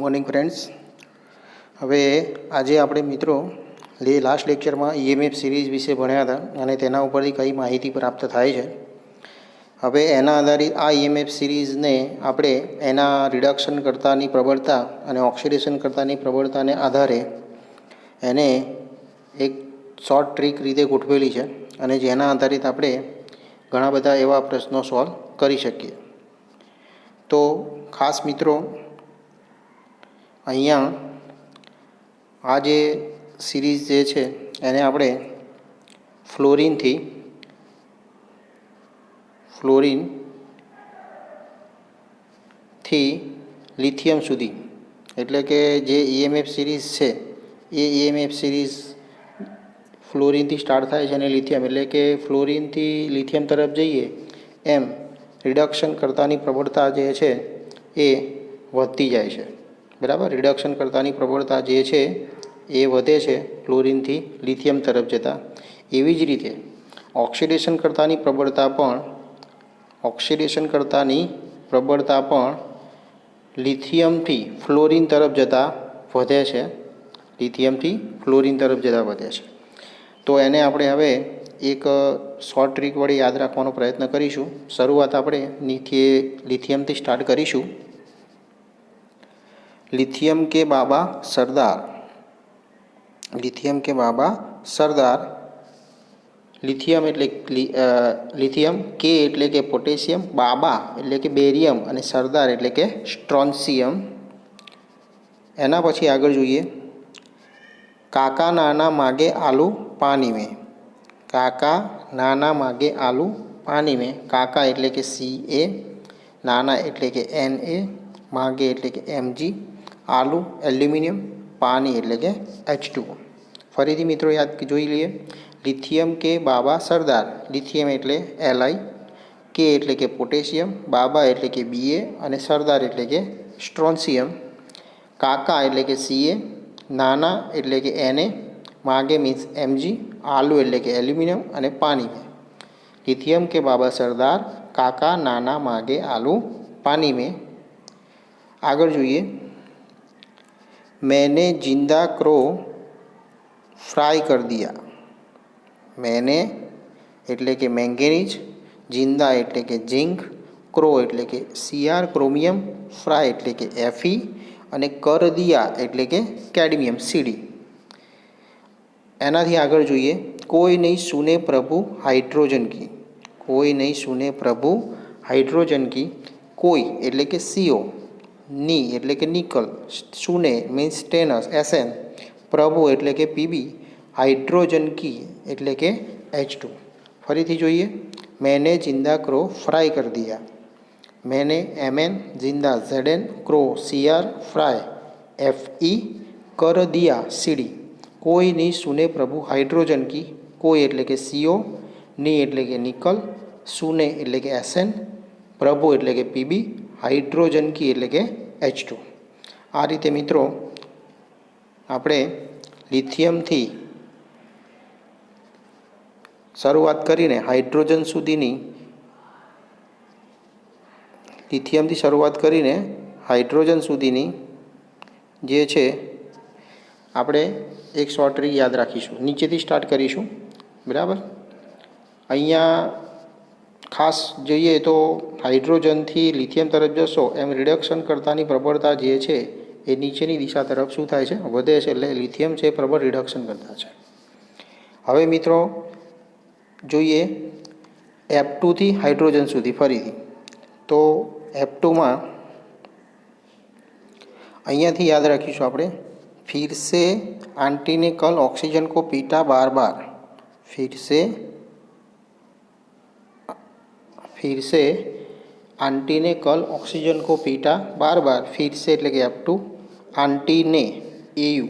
Morning friends. हवे आज आप मित्रों लास्ट लेक्चर में ईएमएफ सीरीज विषे भण्या था अने तेना उपरथी कई माहिती प्राप्त थाय छे। हवे एना आधारित आ ईएमएफ सीरीज ने आपणे एना रिडक्शन करतानी प्रबलता अने ऑक्सिडेशन करतानी प्रबलताने आधारे एने एक शॉर्ट ट्रीक रीते गोठवेली छे अने जेना आधारित आपणे घणा बधा एवा प्रश्नों सॉल्व करी शकीए। तो खास मित्रों अहींया आ जे सीरीज जे छे एने आपणे फ्लोरीन थी लिथियम सुधी एटले के जे ईएमएफ सीरीज छे ए ईएमएफ सीरीज फ्लोरीन थी स्टार्ट थाय छे अने लिथियम एटले के फ्लोरीन थी लिथियम तरफ जईए एम रिडक्शन करतानी प्रबलता जे छे ए वधती जाय छे। बराबर, रिडक्शन करतानी प्रबलता जे छे ए वधे छे फ्लोरीन थी लिथियम तरफ जता। एवी ज रीते ऑक्सिडेशन करतानी प्रबलता पण लिथियम थी फ्लोरीन तरफ जता वधे छे, लिथियम थी फ्लोरीन तरफ जता वधे छे। तो एने आपणे हवे एक शॉर्ट ट्रीक वडे याद राखवानो प्रयत्न करीशुं। शरूआत आपणे लिथियम थी स्टार्ट करीशुं। लिथियम के बाबा सरदार, लिथियम के बाबा सरदार। लिथियम एटले लिथियम के एटले के पोटेशियम, बाबा एटले के बेरियम अने सरदार एटले के स्ट्रोन्सियम। एना पछी आगळ जोईए काका नाना मागे आलू पानी में। काका नाना मागे आलू पानी में। काका एटले के Ca, नाना एटले के Na, मागे एटले के Mg, आलू एल्युमिनियम, पानी एटले के H2O। फरीथी मित्रों याद जोई लीए। लिथियम के बाबा सरदार, लिथियम एटले Li, के एटले के पोटेशियम, बाबा एटले के Ba अने सरदार एटले के स्ट्रोन्सियम। काका एटले के Ca, नाना एटले के Na, मागे मीन्स Mg, आलू एटले के एल्युमिनियम अने पानी में। लिथियम के बाबा सरदार, काका नाना मागे आलू पानी में। आगळ जोईए मैंने जिंदा क्रो फ्राई कर दिया। मैंने एटले के मैंगनीज, जिंदा एटले के जिंक, क्रो एटले के Cr क्रोमियम, फ्राई एटले के Fe अने कर दिया एटले के कैडमियम Cd। एनाथी आगळ जोईए कोई नहीं सुने प्रभु हाइड्रोजन की। कोई नहीं सुने प्रभु हाइड्रोजन की। कोई एटले के CO, नी एटले के निकल, सुने मीन्स स्टेनस Sn, प्रभु एटले के Pb, हाइड्रोजन की एटले के H2। फरीथी जोईए मैंने जिंदा क्रो फ्राई कर दिया। मैंने Mn, जिंदा Zn, crow Cr, fry Fe, कर दिया Cd। कोई नहीं सुने प्रभु हाइड्रोजन की। कोई एटले के CO, नी एटले के निकल, सुने एटले के Sn, प्रभु एटले के Pb, हाइड्रोजन की एटले के H2। आ रीते मित्रों आपणे लिथियम थी शरूआत करीने हाइड्रोजन सुधीनी, लिथियम थी शरूआत करीने हाइड्रोजन सुधीनी जे छे आपणे एक शॉर्ट ट्रीक याद राखीशुं। नीचेथी स्टार्ट करीशुं। बराबर, अहींया खास जोईए तो हाइड्रोजन थी लिथियम तरफ जशो एम रिडक्शन करतानी प्रबलता जे छे ए नीचेनी दिशा तरफ शुं थाय छे वधे छे। एटले लिथियम छे प्रबल रिडक्शन करता छे। हवे मित्रों जोईए F2 थी हाइड्रोजन सुधी फरीथी। तो F2 में अहींयाथी याद राखीशुं आपणे फिर से आंटी ने कल ऑक्सीजन को पीटा बार बार। फिर से आंटी ने कल ऑक्सीजन को पीटा बार बार। फिर से एटले के F2, आंटी ने Au,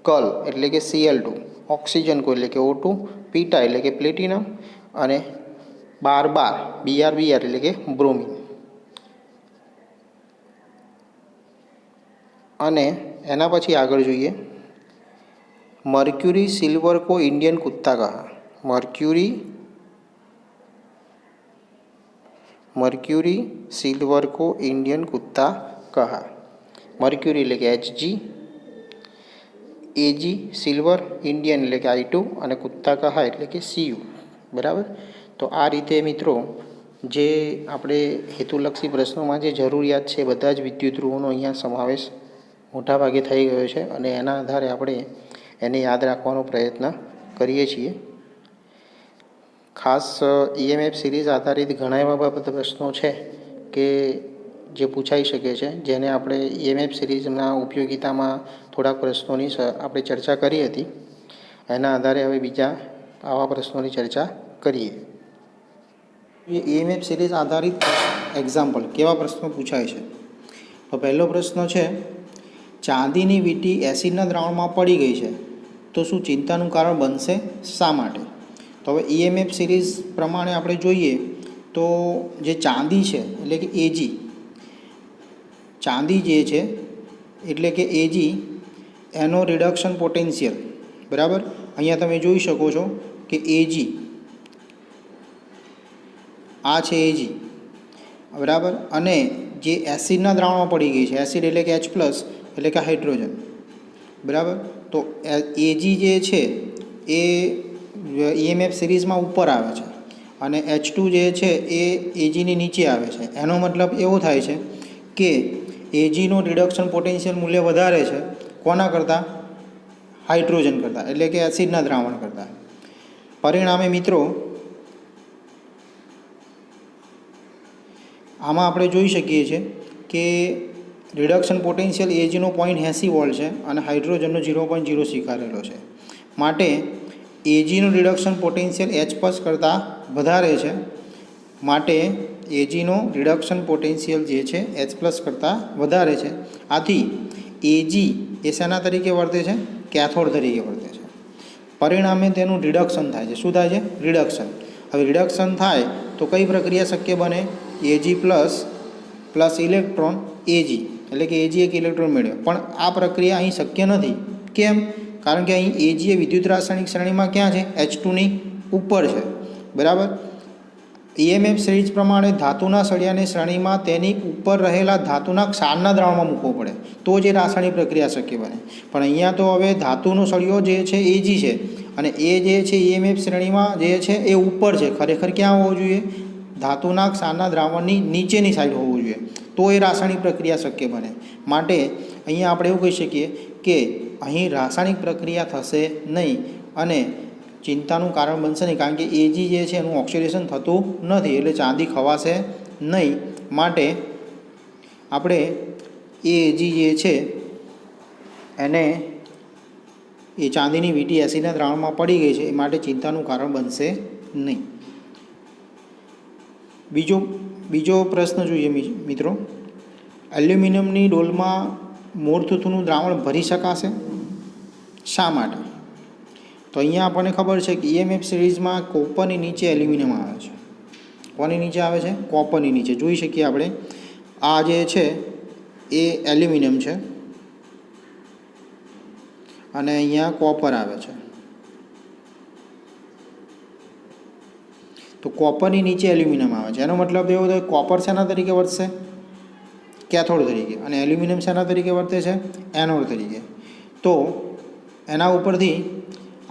कल एटले के Cl2, ऑक्सीजन को एटले के O2, पीटा एटले के प्लेटिनम अने बार बार Br एटले के ब्रोमीन। अने एना पछी आगळ जोईए मर्क्यूरी सिल्वर को इंडियन कुत्ता कहा। मर्क्यूरी सिल्वर को इंडियन कुत्ता कहा। મર્ક્યુરી એટલે કે Hg, Ag સિલ્વર, ઇન્ડિયન એટલે કે I2 અને કુત્તા કહા એટલે કે Cu. બરાબર. તો આ રીતે મિત્રો જે આપણે હેતુલક્ષી પ્રશ્નોમાં જે જરૂરિયાત છે બધા જ વિદ્યુત ધ્રુવોનો અહીંયા સમાવેશ મોટાભાગે થઈ ગયો છે અને એના આધારે આપણે એને યાદ રાખવાનો પ્રયત્ન કરીએ છીએ. ખાસ EMF સિરીઝ આધારિત ઘણા એવા બાબત પ્રશ્નો છે કે જે પૂછાઈ શકે છે, જેને આપણે EMF સિરીઝના ઉપયોગિતામાં થોડાક પ્રશ્નોની આપણે ચર્ચા કરી હતી. એના આધારે હવે બીજા આવા પ્રશ્નોની ચર્ચા કરીએ. EMF સિરીઝ આધારિત એક્ઝામ્પલ કેવા પ્રશ્નો પૂછાય છે? તો પહેલો પ્રશ્ન છે, ચાંદીની વીંટી એસિડના દ્રાવણમાં પડી ગઈ છે તો શું ચિંતાનું કારણ બનશે? શા માટે? તો હવે EMF સિરીઝ પ્રમાણે આપણે જોઈએ તો જે ચાંદી છે એટલે કે Ag, ચાંદી જે છે એટલે કે Ag એનો રિડક્શન પોટેન્શિયલ, બરાબર, અહીંયા તમે જોઈ શકો છો કે Ag આ છે Ag, બરાબર, અને જે એસિડના દ્રાવણમાં પડી ગઈ છે, એસિડ એટલે કે H પ્લસ એટલે કે હાઇડ્રોજન, બરાબર. તો Ag જે છે એ EMF સિરીઝમાં ઉપર આવે છે અને H2 જે છે એ Agની નીચે આવે છે. એનો મતલબ એવો થાય છે કે Agનું રિડક્શન પોટેન્શિયલ મૂલ્ય વધારે છે કોના કરતાં? હાઇડ્રોજન કરતાં, એટલે કે એસિડના દ્રાવણ કરતાં. પરિણામે મિત્રો આમાં આપણે જોઈ શકીએ છીએ કે રિડક્શન પોટેન્શિયલ Agનો 0.80 વોલ્ટ છે અને હાઇડ્રોજનનો 0.0 સ્વીકારેલો છે. માટે Agનું રિડક્શન પોટેન્શિયલ H પ્લસ કરતાં વધારે છે. માટે Agનો રિડક્શન પોટેન્શિયલ જે છે H પ્લસ કરતાં વધારે છે. આથી Ag એ શેના તરીકે વર્તે છે? કેથોડ તરીકે વર્તે છે. પરિણામે તેનું રિડક્શન થાય છે. શું થાય છે? રિડક્શન. હવે રિડક્શન થાય તો કઈ પ્રક્રિયા શક્ય બને? Ag પ્લસ ઇલેક્ટ્રોન Ag, એટલે કે Ag એક ઇલેક્ટ્રોન મેળવ્યો. પણ આ પ્રક્રિયા અહીં શક્ય નથી. કેમ? કારણ કે અહીં Ag એ વિદ્યુત રાસાયણિક શ્રેણીમાં ક્યાં છે? H2ની ઉપર છે, બરાબર. EMF સિરીઝ પ્રમાણે ધાતુના સળિયાની શ્રેણીમાં તેની ઉપર રહેલા ધાતુના ક્ષારના દ્રાવણમાં મૂકવો પડે તો જે રાસાયણિક પ્રક્રિયા શક્ય બને. પણ અહીંયા તો હવે ધાતુનો સળિયો જે છે Ag છે અને એ જે છે EMF શ્રેણીમાં જે છે એ ઉપર છે. ખરેખર ક્યાં હોવો જોઈએ? ધાતુના ક્ષારના દ્રાવણની નીચેની સાઈડ હોવું જોઈએ તો એ રાસાયણિક પ્રક્રિયા શક્ય બને. માટે અહીંયા આપણે એવું કહી શકીએ કે અહીં રાસાયણિક પ્રક્રિયા થશે નહીં અને ચિંતાનું કારણ બનશે નહીં, કારણ કે Ag જે છે એનું ઓક્સિડેશન થતું નથી, એટલે ચાંદી ખવાશે નહીં. માટે આપણે Ag જે છે એને એ ચાંદીની વીંટી એસિડના દ્રાવણમાં પડી ગઈ છે એ માટે ચિંતાનું કારણ બનશે નહીં. બીજો પ્રશ્ન જોઈએ મિત્રો, એલ્યુમિનિયમની ડોલમાં મૂળથૂથનું દ્રાવણ ભરી શકાશે? શા માટે? તો અહીંયા આપણને ખબર છે કે EMF સિરીઝમાં કોપરની નીચે એલ્યુમિનિયમ આવે છે. કોની નીચે આવે છે? કોપરની નીચે. જોઈ શકીએ આપણે આ જે છે એ એલ્યુમિનિયમ છે અને અહીંયા કોપર આવે છે. તો કોપરની નીચે એલ્યુમિનિયમ આવે છે. એનો મતલબ એવો થાય કોપર શેના તરીકે વર્તશે? કેથોડ તરીકે. અને એલ્યુમિનિયમ શેના તરીકે વર્તે છે? એનોડ તરીકે. તો એના ઉપરથી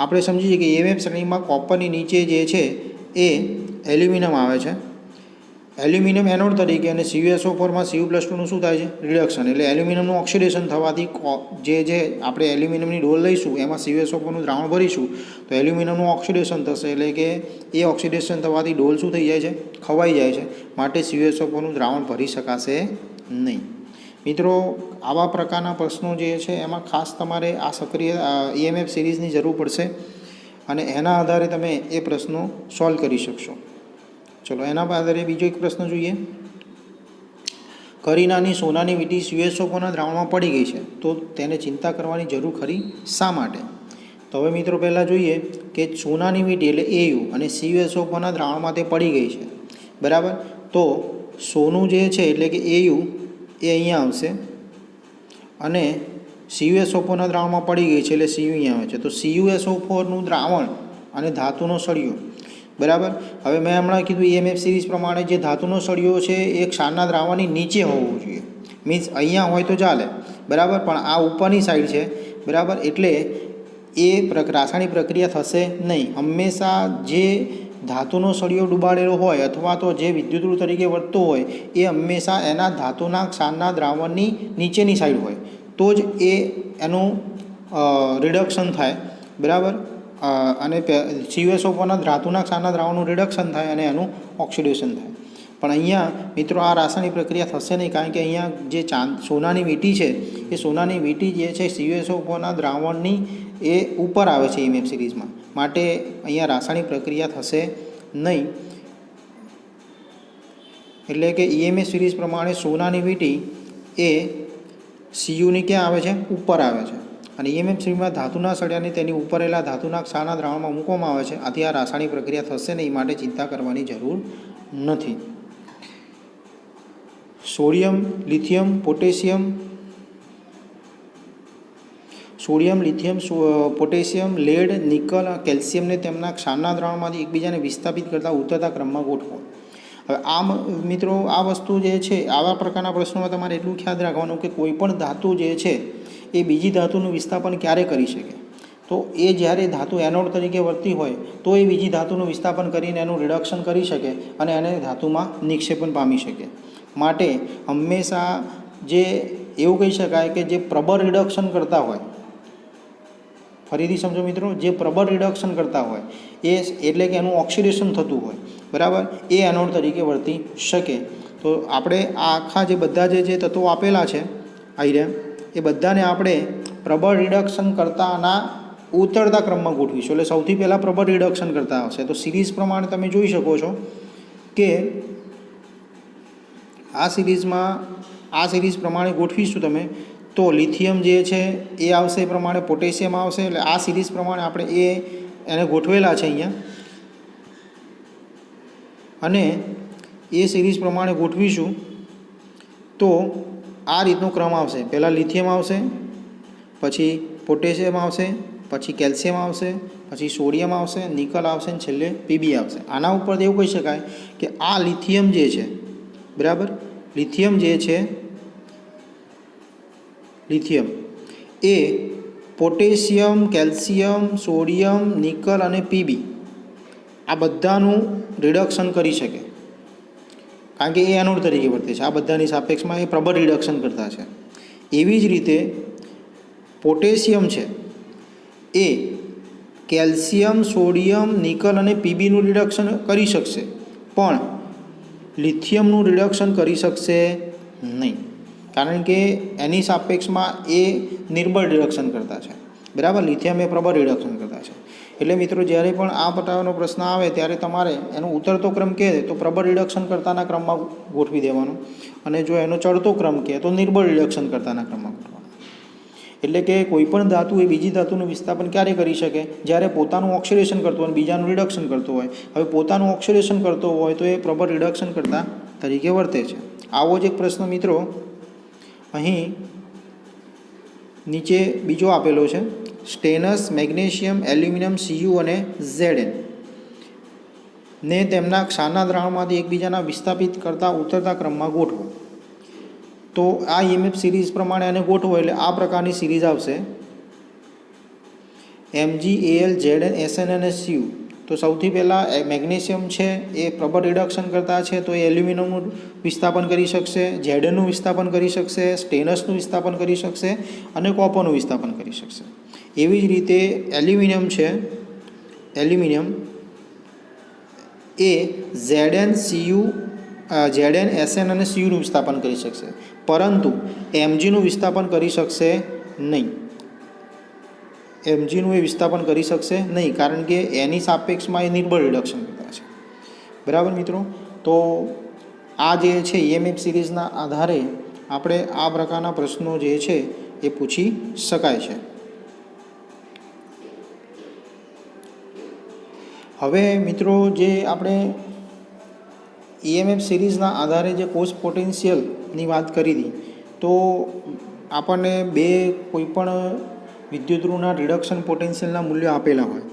આપણે સમજીએ કે EMF શ્રેણીમાં કોપરની નીચે જે છે એ એલ્યુમિનિયમ આવે છે. એલ્યુમિનિયમ એનોડ તરીકે અને CuSO4માં Cu+2નું શું થાય છે? રિડક્શન. એટલે એલ્યુમિનિયમનું ઓક્સિડેશન થવાથી જે આપણે એલ્યુમિનિયમની ડોલ લઈશું એમાં CuSO4નું દ્રાવણ ભરીશું તો એલ્યુમિનિયમનું ઓક્સિડેશન થશે, એટલે કે એ ઓક્સિડેશન થવાથી ડોલ શું થઈ જાય છે? ખવાઈ જાય છે. માટે CuSO4નું દ્રાવણ ભરી શકાશે નહીં. મિત્રો આવા પ્રકારના પ્રશ્નો જે છે એમાં ખાસ તમારે આ સક્રિય EMF સિરીઝની જરૂર પડશે અને એના આધારે તમે એ પ્રશ્નો સોલ્વ કરી શકશો. ચલો એના આધારે બીજો એક પ્રશ્ન જોઈએ. કરીનાની સોનાની વીંટી CuSO4ના દ્રાવણમાં પડી ગઈ છે તો તેને ચિંતા કરવાની જરૂર ખરી? શા માટે? તો હવે મિત્રો પહેલાં જોઈએ કે સોનાની વીંટી એટલે Au અને CuSO4ના દ્રાવણમાં તે પડી ગઈ છે, બરાબર. તો સોનું જે છે એટલે કે Au એ અહીંયા આવશે અને CuSO4ના દ્રાવણમાં પડી ગઈ છે એટલે Cu અહીંયા આવે છે. તો CuSO4નું દ્રાવણ અને ધાતુનો સળિયો, બરાબર. હવે મેં હમણાં કીધું EMF સિરીઝ પ્રમાણે જે ધાતુનો સળિયો છે એ ક્ષારના દ્રાવણની નીચે હોવો જોઈએ. મીન્સ અહીંયા હોય તો ચાલે, બરાબર, પણ આ ઉપરની સાઈડ છે, બરાબર, એટલે એ રાસાયણિક પ્રક્રિયા થશે નહીં. હંમેશા જે ધાતુનો સળિયો ડૂબાડેલો હોય અથવા તો જે વિદ્યુતઋ તરીકે વર્તતો હોય એ હંમેશા એના ધાતુના ક્ષારના દ્રાવણની નીચેની સાઈડ હોય, તો જ એનું રિડક્શન થાય, બરાબર, અને CuSO4ના ધાતુના ક્ષારના દ્રાવણનું રિડક્શન થાય અને એનું ઓક્સિડેશન થાય. પણ અહીંયા મિત્રો આ રાસાયણિક પ્રક્રિયા થશે નહીં, કારણ કે અહીંયા જે સોનાની વીંટી છે એ સોનાની વીંટી જે છે CuSO4ના દ્રાવણની એ ઉપર આવે છે EMF સિરીઝમાં, માટે અહીંયા રાસાયણિક પ્રક્રિયા થશે નહીં. એટલે કે EMF સિરીઝ પ્રમાણે સોનાની વીંટી એ Cuની ક્યાં આવે છે? ઉપર આવે છે, અને EMF સિરીઝમાં ધાતુના સળિયાને તેની ઉપરેલા ધાતુના ક્ષારના દ્રાવણમાં મૂકવામાં આવે છે. આથી આ રાસાયણિક પ્રક્રિયા થશે નહીં, માટે ચિંતા કરવાની જરૂર નથી. Sodium, lithium, potassium, potassium, lead, nickel, કેલ્શિયમને તેમના ક્ષારના દ્રાવણમાંથી એકબીજાને વિસ્થાપિત કરતા ઉતરતા ક્રમમાં ગોઠવો. હવે આ મિત્રો આ વસ્તુ જે છે, આવા પ્રકારના પ્રશ્નોમાં તમારે એટલું ખ્યાલ રાખવાનું કે કોઈ પણ ધાતુ જે છે એ બીજી ધાતુનું વિસ્થાપન ક્યારે કરી શકે? તો એ જ્યારે ધાતુ એનોડ તરીકે વર્તી હોય તો એ બીજી ધાતુનું વિસ્થાપન કરીને એનું રિડક્શન કરી શકે અને એને ધાતુમાં નિક્ષેપણ પામી શકે. માટે હંમેશા જે એવું કહી શકાય કે જે પ્રબળ રિડક્શન કરતા હોય, ફરીથી સમજો મિત્રો, જે પ્રબળ રિડક્શન કરતા હોય એ એટલે કે એનું ઓક્સિડેશન થતું હોય, બરાબર, એ એનોડ તરીકે વર્તી શકે. તો આપણે આ આખા જે બધા જે તત્વો આપેલા છે આઈરેમ, એ બધાને આપણે પ્રબળ રિડક્શન કરતાના ઉતરતા ક્રમમાં ગોઠવીશું. એટલે સૌથી પહેલાં પ્રબળ રિડક્શન કરતા આવશે. તો સિરીઝ પ્રમાણે તમે જોઈ શકો છો કે આ સિરીઝ પ્રમાણે ગોઠવીશું તમે, તો લિથિયમ જે છે એ આવશે, એ પ્રમાણે પોટેશિયમ આવશે. એટલે આ સિરીઝ પ્રમાણે આપણે એને ગોઠવેલા છે અહીંયા, અને એ સિરીઝ પ્રમાણે ગોઠવીશું તો આ રીતનો ક્રમ આવશે. પહેલાં લિથિયમ આવશે, પછી પોટેશિયમ આવશે, પછી કેલ્શિયમ આવશે, પછી સોડિયમ આવશે, નિકલ આવશે, અને છેલ્લે પીબી આવશે. આના ઉપર એવું કહી શકાય કે આ લિથિયમ જે છે, બરાબર, લિથિયમ એ પોટેશિયમ, કેલ્શિયમ, સોડિયમ, નિકલ અને પીબી આ બધાનું રિડક્શન કરી શકે, કારણ કે એ એનોડ તરીકે વર્તે છે. આ બધાની સાપેક્ષમાં એ પ્રબળ રિડક્શન કરતા છે. એવી જ રીતે પોટેશિયમ છે એ કેલ્શિયમ, સોડિયમ, નિકલ અને પીબીનું રિડક્શન કરી શકશે, પણ લિથિયમનું રિડક્શન કરી શકશે નહીં, કારણ કે એની સાપેક્ષમાં એ નિર્બળ રિડક્શન કરતા છે, બરાબર. લિથિયમ એ પ્રબળ રિડક્શન કરતા છે. એટલે મિત્રો જ્યારે પણ આ પ્રકારનો પ્રશ્ન આવે ત્યારે તમારે એનો ઉતરતો ક્રમ કહે તો પ્રબળ રિડક્શન કરતાના ક્રમમાં ગોઠવી દેવાનો, અને જો એનો ચડતો ક્રમ કહે તો નિર્બળ રિડક્શન કરતાના ક્રમમાં ગોઠવવાનો. એટલે કે કોઈપણ ધાતુ એ બીજી ધાતુનું વિસ્થાપન ક્યારે કરી શકે? જ્યારે પોતાનું ઓક્સિડેશન કરતો હોય અને બીજાનું રિડક્શન કરતો હોય. હવે પોતાનું ઓક્સિડેશન કરતો હોય તો એ પ્રબળ રિડક્શન કરતા તરીકે વર્તે છે. આવો જ એક પ્રશ્ન મિત્રો અહીં નીચે બીજો આપેલો છે. સ્ટેનસ, મેગ્નેશિયમ, એલ્યુમિનિયમ, Cu અને Zn ને તેમના ક્ષારના દ્રાવણમાંથી એકબીજાના વિસ્થાપિત કરતા ઉતરતા ક્રમમાં ગોઠવો. તો આ EMF સિરીઝ પ્રમાણે એને ગોઠવો એટલે આ પ્રકારની સિરીઝ આવશે: Mg, Al, Zn, Sn અને Cu. તો સૌથી પહેલાં મેગ્નેશિયમ છે એ પ્રબળ રિડક્શન કરતા છે, તો એ એલ્યુમિનિયમનું વિસ્થાપન કરી શકશે, Znનું વિસ્થાપન કરી શકશે, સ્ટેનસનું વિસ્થાપન કરી શકશે અને કોપરનું વિસ્થાપન કરી શકશે. એવી જ રીતે એલ્યુમિનિયમ છે, એલ્યુમિનિયમ એ Zn, Sn અને Cuનું વિસ્થાપન કરી શકશે, પરંતુ Mgનું વિસ્થાપન કરી શકશે નહીં. Mgનું એ વિસ્થાપન કરી શકશે નહીં, કારણ કે એની સાપેક્ષમાં એ નિર્બળ રિડક્શન કરતા છે, બરાબર મિત્રો. તો આ જે છે EMF સિરીઝના આધારે આપણે આ પ્રકારના પ્રશ્નો જે છે એ પૂછી શકાય છે. હવે મિત્રો જે આપણે EMF સિરીઝના આધારે જે કોષ પોટેન્શિયલની વાત કરી હતી, તો આપણને બે કોઈપણ વિદ્યુતઋના રિડક્શન પોટેન્શિયલના મૂલ્યો આપેલા હોય,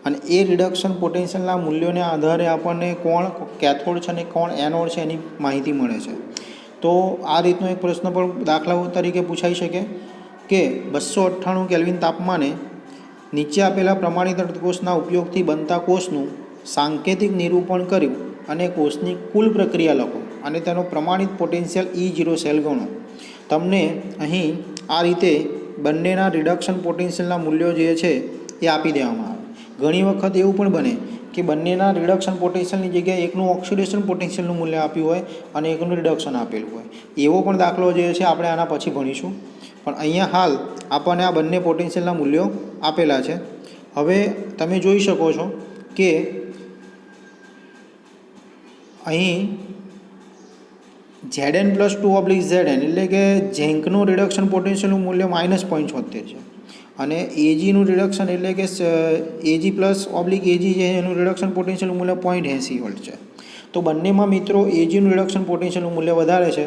અને એ રિડક્શન પોટેન્શિયલના મૂલ્યોને આધારે આપણને કોણ કેથોડ છે અને કોણ એનોડ છે એની માહિતી મળે છે. તો આ રીતનો એક પ્રશ્ન પણ દાખલા તરીકે પૂછાઈ શકે કે 298 કેલ્વિન તાપમાને નીચે આપેલા પ્રમાણિત કોષના ઉપયોગથી બનતા કોષનું સાંકેતિક નિરૂપણ કર્યું અને કોષની કુલ પ્રક્રિયા લખો અને તેનો પ્રમાણિત પોટેન્શિયલ E0 સેલ ગણો. તમને અહીં આ રીતે બંનેના રિડક્શન પોટેન્શિયલના મૂલ્યો જે છે એ આપી દેવામાં આવે. ઘણી વખત એવું પણ બને કે બંનેના રિડક્શન પોટેન્શિયલની જગ્યાએ એકનું ઓક્સિડેશન પોટેન્શિયલનું મૂલ્ય આપ્યું હોય અને એકનું રિડક્શન આપેલું હોય. એવો પણ દાખલો જે છે આપણે આના પછી ભણીશું. પણ અહીંયા હાલ આપણને આ બંને પોટેન્શિયલના મૂલ્યો આપેલા છે. હવે તમે જોઈ શકો છો કે અહીં Zn+2/Zn એટલે કે ઝેન્કનું રિડક્શન પોટેન્શિયલનું મૂલ્ય -0.76 છે અને Agનું રિડક્શન એટલે કે Ag+/Ag છે એનું રિડક્શન પોટેન્શિયલનું મૂલ્ય 0.80 વોલ્ટ છે. તો બંનેમાં મિત્રો Agનું રિડક્શન પોટેન્શિયલનું મૂલ્ય વધારે છે.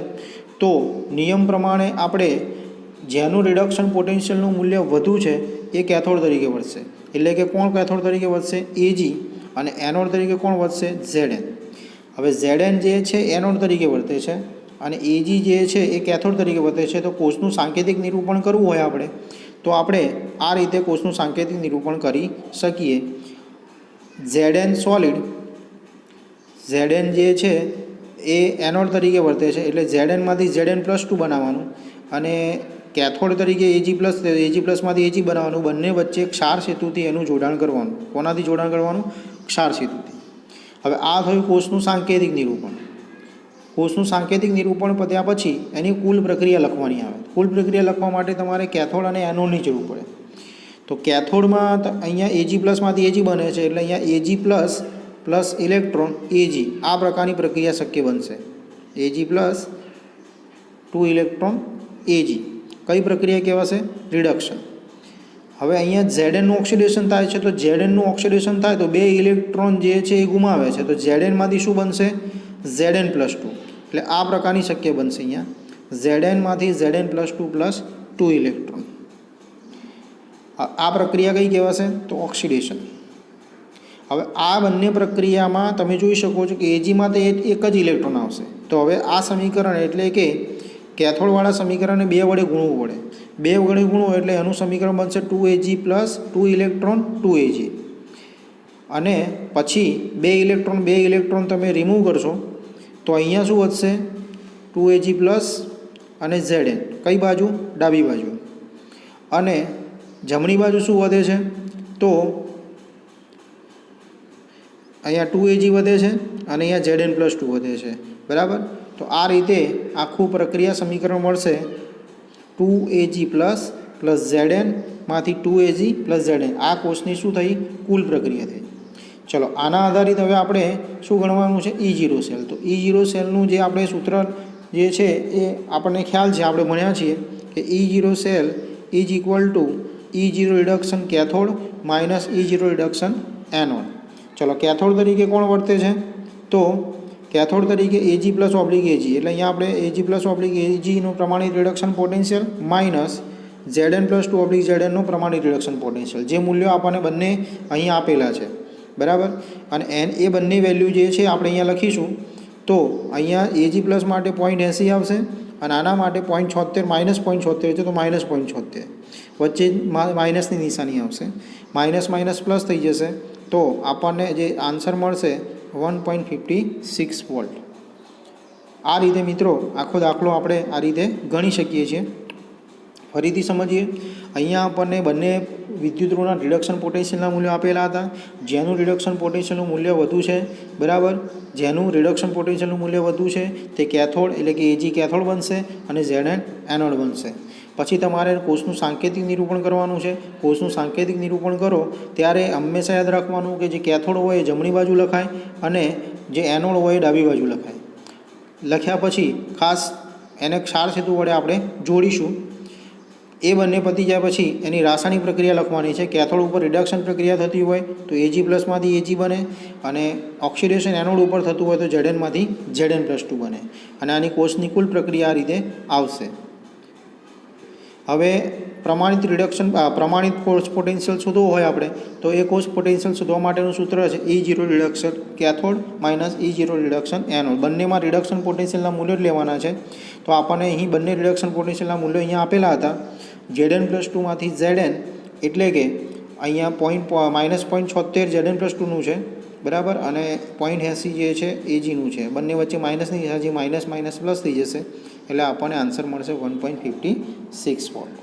તો નિયમ પ્રમાણે આપણે જેનું રિડક્શન પોટેન્શિયલનું મૂલ્ય વધુ છે એ કેથોડ તરીકે વધશે. એટલે કે કોણ કેથોડ તરીકે વધશે? Ag. અને એનોડ તરીકે કોણ વધશે? Zn. હવે Zn જે છે એનોડ તરીકે વર્તે છે અને Ag જે છે એ કેથોડ તરીકે વર્તે છે. તો કોષનું સાંકેતિક નિરૂપણ કરવું હોય આપણે તો આપણે આ રીતે કોષનું સાંકેતિક નિરૂપણ કરી શકીએ. Zn સોલિડ, Zn જે છે એ એનોડ તરીકે વર્તે છે એટલે Znમાંથી Zn+2 બનાવવાનું અને કેથોડ તરીકે Ag+માંથી Ag બનાવવાનું. બંને વચ્ચે ક્ષાર સેતુથી એનું જોડાણ કરવાનું. કોનાથી જોડાણ કરવાનું? ક્ષાર સેતુથી. હવે આ થયું કોષનું સાંકેતિક નિરૂપણ. કોષનું સાંકેતિક નિરૂપણ પત્યા પછી એની કુલ પ્રક્રિયા લખવાની આવે. કુલ પ્રક્રિયા લખવા માટે તમારે કેથોડ અને એનોડની જરૂર પડે. તો કેથોડમાં અહીંયા Ag+માંથી Ag બને છે એટલે અહીંયા Ag+ ઇલેક્ટ્રોન Ag આ પ્રકારની પ્રક્રિયા શક્ય બનશે. Ag+2 ઇલેક્ટ્રોન Ag કઈ પ્રક્રિયા કહેવાશે? રિડક્શન. હવે અહીંયા Znનું ઓક્સિડેશન થાય છે તો Znનું ઓક્સિડેશન થાય તો 2 ઇલેક્ટ્રોન જે છે એ ગુમાવે છે તો Znમાંથી શું બનશે? Zn+2. એટલે આ પ્રકારની શક્ય બનશે અહીંયા Znમાંથી Zn+2 ઇલેક્ટ્રોન. આ પ્રક્રિયા કઈ કહેવાશે? તો ઓક્સિડેશન. હવે આ બંને પ્રક્રિયામાં તમે જોઈ શકો છો કે Agમાં તો એક જ ઇલેક્ટ્રોન આવશે. તો હવે આ સમીકરણ એટલે કે કેથોડવાળા સમીકરણને 2 વડે ગુણવું પડે. 2 વડે ગુણો એટલે એનું સમીકરણ બનશે 2Ag+2 ઇલેક્ટ્રોન 2Ag. અને પછી 2 ઇલેક્ટ્રોન તમે રિમૂવ કરશો તો અહીંયા શું વધશે? 2Ag+ અને Zn. કઈ બાજુ? ડાબી બાજુ. અને જમણી બાજુ શું વધે છે? તો અહીંયા 2Ag વધે છે અને અહીંયા Zn+2 વધે છે. બરાબર. તો આ રીતે આખું પ્રક્રિયા સમીકરણ મળશે 2Ag+ Znમાંથી 2Ag + Zn. આ કોષની શું થઈ? કુલ પ્રક્રિયા થઈ. ચલો આના આધારિત હવે આપણે શું ગણવાનું છે? E0 cell. તો E0 સેલનું જે આપણે સૂત્ર જે છે એ આપણને ખ્યાલ છે, આપણે ભણ્યા છીએ કે E0 cell is equal to E0 reduction cathode minus E0 reduction anode. ચલો કેથોડ તરીકે કોણ વર્તે છે? તો કેથોડ તરીકે Ag+/Ag એટલે અહીંયા આપણે Ag+/Agનું પ્રમાણિત રિડક્શન પોટેન્શિયલ માઇનસ Zn+2/Znનું પ્રમાણિત રિડક્શન પોટેન્શિયલ. જે મૂલ્યો આપણને બંને અહીંયા આપેલા છે. બરાબર. અને એ બંને વેલ્યુ જે છે આપણે અહીંયા લખીશું. તો અહીંયા Ag+ માટે 0.80 આવશે અને આના માટે 0.76 -0.76 છે તો -0.76 વચ્ચે માઇનસની નિશાની આવશે. માઇનસ પ્લસ થઈ જશે તો આપણને જે આન્સર મળશે 1.56 વોલ્ટ. આ રીતે મિત્રો આખો દાખલો આપણે આ રીતે ગણી શકીએ છીએ. ફરીથી સમજીએ. અહીંયા આપણને બંને વિદ્યુતઋણના રિડક્શન પોટેન્શિયલના મૂલ્યો આપેલા હતા. જેનું રિડક્શન પોટેન્શિયલનું મૂલ્ય વધુ છે. બરાબર. જેનું રિડક્શન પોટેન્શિયલનું મૂલ્ય વધુ છે તે કેથોડ એટલે કે Ag કેથોડ બનશે અને Zn એનોડ બનશે. પછી તમારે કોષનું સાંકેતિક નિરૂપણ કરવાનું છે. કોષનું સાંકેતિક નિરૂપણ કરો ત્યારે હંમેશા યાદ રાખવાનું કે જે કેથોડ હોય એ જમણી બાજુ લખાય અને જે એનોડ હોય એ ડાબી બાજુ લખાય. લખ્યા પછી ખાસ એને ક્ષાર સેતુ વડે આપણે જોડીશું. એ બંને પતી જાય પછી એની રાસાયણિક પ્રક્રિયા લખવાની છે. કેથોડ ઉપર રિડક્શન પ્રક્રિયા થતી હોય તો Ag+માંથી Ag બને અને ઓક્સિડેશન એનોડ ઉપર થતું હોય તો Znમાંથી Zn+2 બને અને આની કોષની કુલ પ્રક્રિયા આ રીતે આવશે. હવે પ્રમાણિત કોષ પોટેન્શિયલ શોધવો હોય આપણે તો એ કોષ પોટેન્શિયલ શોધવા માટેનું સૂત્ર છે E0 reduction cathode minus E0 reduction anode. બંનેમાં રિડક્શન પોટેન્શિયલના મૂલ્યો જ લેવાના છે. તો આપણને અહીં બંને રિડક્શન પોટેન્શિયલના મૂલ્યો અહીંયા આપેલા હતા. Zn+2 માંથી Zn એટલે કે અહીંયા -0.76 Zn+2 છે બરાબર, અને 0.80 જે છે Agનું છે. બંને વચ્ચે માઇનસ નહીં, હજી માઇનસ માઇનસ પ્લસ થઈ જશે એટલે આપણને આન્સર મળશે 1.56 વોલ્ટ.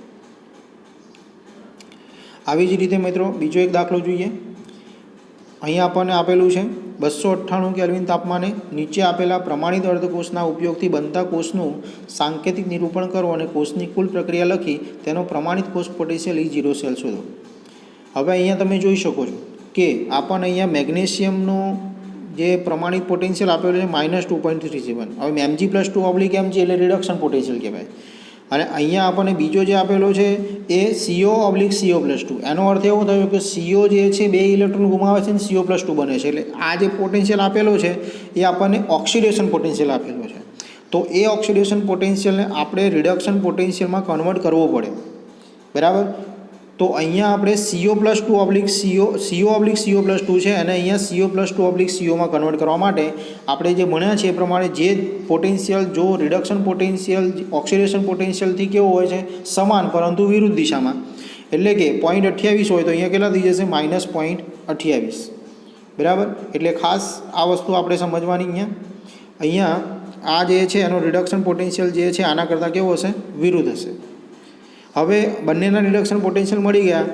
આવી જ રીતે મિત્રો બીજો એક દાખલો જોઈએ. અહીંયા આપણને આપેલું છે 298 કેલ્વિન તાપમાને નીચે આપેલા પ્રમાણિત અર્ધકોષના ઉપયોગથી બનતા કોષનું સાંકેતિક નિરૂપણ કરો અને કોષની કુલ પ્રક્રિયા લખી તેનો પ્રમાણિત કોષ પોટેન્શિયલ E0 સેલ શોધો. હવે અહીંયા તમે જોઈ શકો છો કે આપણને અહીંયા મેગ્નેશિયમનો જે પ્રમાણિત પોટેન્શિયલ આપેલું છે -2.37. હવે Mg+2/Mg એટલે રિડક્શન પોટેન્શિયલ કહેવાય. અને અહીંયા આપણને બીજો જે આપેલો છે એ CO/CO+2. એનો અર્થ એવો થયો કે CO જે છે 2 ઇલેક્ટ્રોન ગુમાવે છે અને CO+2 બને છે. એટલે આ જે પોટેન્શિયલ આપેલો છે એ આપણને ઓક્સિડેશન પોટેન્શિયલ આપેલો છે. તો એ ઓક્સિડેશન પોટેન્શિયલને આપણે રિડક્શન પોટેન્શિયલમાં કન્વર્ટ કરવો પડે બરાબર. તો અહીંયા આપણે CO+2/CO છે અને અહીંયા CO+2/COમાં કન્વર્ટ કરવા માટે આપણે જે ભણ્યા છે એ પ્રમાણે જે પોટેન્શિયલ જો રિડક્શન પોટેન્શિયલ ઓક્સિડેશન પોટેન્શિયલથી કેવો હોય છે સમાન પરંતુ વિરુદ્ધ દિશામાં, એટલે કે 0.28 હોય તો અહીંયા કેટલા થઈ જશે -0.28 બરાબર. એટલે ખાસ આ વસ્તુ આપણે સમજવાની. અહીંયા આ જે છે એનો રિડક્શન પોટેન્શિયલ જે છે આના કરતાં કેવો હશે વિરુદ્ધ હશે. હવે બંનેના રિડક્શન પોટેન્શિયલ મળી ગયા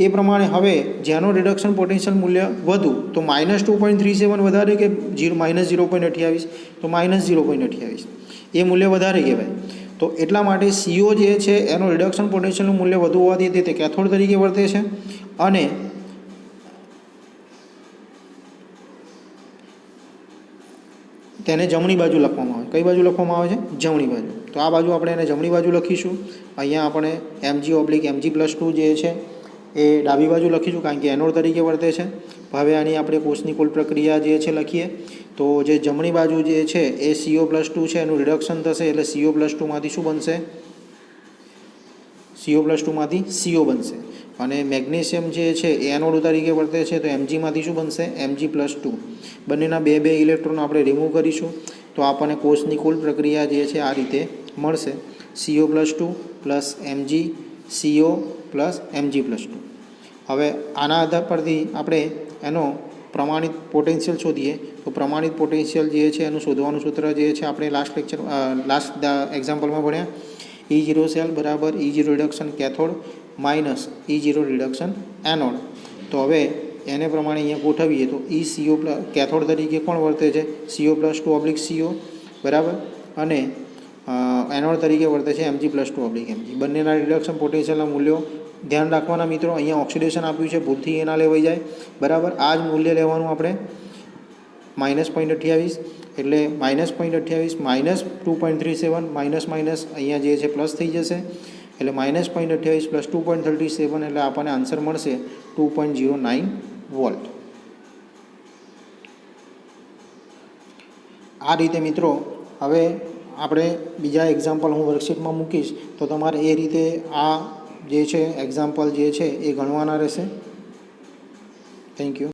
એ પ્રમાણે હવે જેનો રિડક્શન પોટેન્શિયલ મૂલ્ય વધુ તો -2.37 વધારે કે -0.28 તો -0.28 એ મૂલ્ય વધારે કહેવાય. તો એટલા માટે CO જે છે એનો રિડક્શન પોટેન્શિયલનું મૂલ્ય વધુ હોવાથી તે કેથોડ તરીકે વર્તે છે અને તેને જમણી બાજુ લખવામાં આવે. કઈ બાજુ લખવામાં આવે છે? જમણી બાજુ. તો આ બાજુ આપણે એને જમણી બાજુ લખીશું. અહીંયા આપણે Mg/Mg+2 જે છે એ ડાબી બાજુ લખીશું કારણ કે એનોડ તરીકે વર્તે છે. હવે આની આપણે કોષની કુલ પ્રક્રિયા જે છે લખીએ તો જે જમણી બાજુ જે છે એ CO+2 છે એનું રિડક્શન થશે એટલે CO+2 માંથી શું બનશે? CO+2 માંથી CO બનશે. અને મેગ્નેશિયમ જે છે એ એનોડ તરીકે વર્તે છે તો Mgમાંથી શું બનશે? Mg+2. બંનેના બે ઇલેક્ટ્રોન આપણે રિમૂવ કરીશું તો આપણને કોષની કુલ પ્રક્રિયા જે છે આ રીતે મળશે CO+2 + Mg CO + Mg+2. હવે આના આધાર પરથી આપણે એનો પ્રમાણિત પોટેન્શિયલ શોધીએ તો પ્રમાણિત પોટેન્શિયલ જે છે એનું શોધવાનું સૂત્ર જે છે આપણે લાસ્ટ એક્ઝામ્પલમાં ભણ્યા E0 સેલ બરાબર E0 reduction cathode minus E0 reduction anode. તો હવે એને પ્રમાણે અહીંયા ગોઠવીએ તો CO કેથોડ તરીકે કોણ વર્તે છે? CO+2/CO બરાબર, અને એનોડ તરીકે વર્તે છે Mg+2/Mg. બંનેના રિડક્શન પોટેન્શિયલના મૂલ્યો ધ્યાન રાખવાના મિત્રો. અહીંયા ઓક્સિડેશન આપ્યું છે ભૂલથી એ ના લેવાઈ જાય બરાબર. આ જ મૂલ્ય લેવાનું આપણે -0.28 એટલે -0.28 -2.37 માઇનસ અહીંયા જે છે પ્લસ થઈ જશે એટલે -0.28 + 2.37 એટલે આપણને આન્સર મળશે 2.09 વોલ્ટ. આ રીતે મિત્રો હવે આપણે બીજા એક્ઝામ્પલ હું વર્કશીટમાં મૂકીશ તો તમારે એ રીતે આ જે છે એક્ઝામ્પલ જે છે એ ગણવાના રહેશે. Thank you.